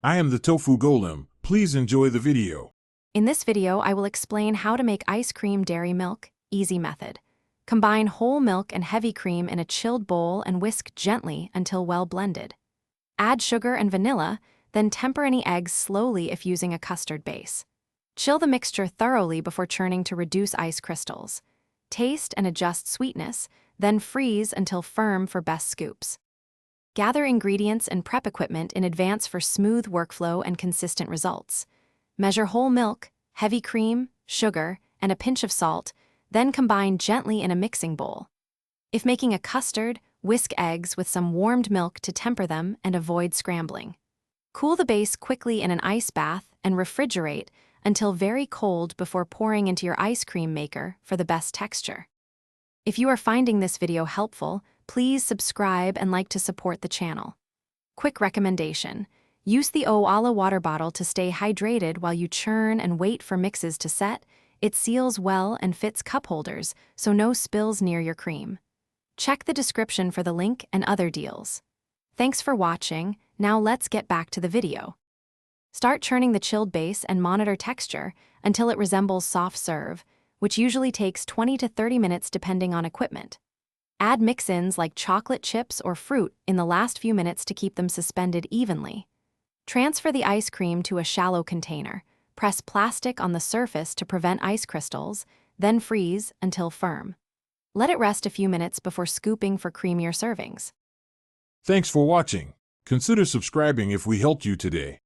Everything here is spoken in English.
I am the Tofu Golem. Please enjoy the video. In this video, I will explain how to make ice cream dairy milk, easy method. Combine whole milk and heavy cream in a chilled bowl and whisk gently until well blended. Add sugar and vanilla, then temper any eggs slowly if using a custard base. Chill the mixture thoroughly before churning to reduce ice crystals. Taste and adjust sweetness, then freeze until firm for best scoops. Gather ingredients and prep equipment in advance for smooth workflow and consistent results. Measure whole milk, heavy cream, sugar, and a pinch of salt, then combine gently in a mixing bowl. If making a custard, whisk eggs with some warmed milk to temper them and avoid scrambling. Cool the base quickly in an ice bath and refrigerate until very cold before pouring into your ice cream maker for the best texture. If you are finding this video helpful, please subscribe and like to support the channel. Quick recommendation: use the Owala water bottle to stay hydrated while you churn and wait for mixes to set. It seals well and fits cup holders, so no spills near your cream. Check the description for the link and other deals. Thanks for watching. Now let's get back to the video. Start churning the chilled base and monitor texture until it resembles soft serve, which usually takes 20 to 30 minutes depending on equipment. Add mix-ins like chocolate chips or fruit in the last few minutes to keep them suspended evenly. Transfer the ice cream to a shallow container. Press plastic on the surface to prevent ice crystals, then freeze until firm. Let it rest a few minutes before scooping for creamier servings. Thanks for watching. Consider subscribing if we helped you today.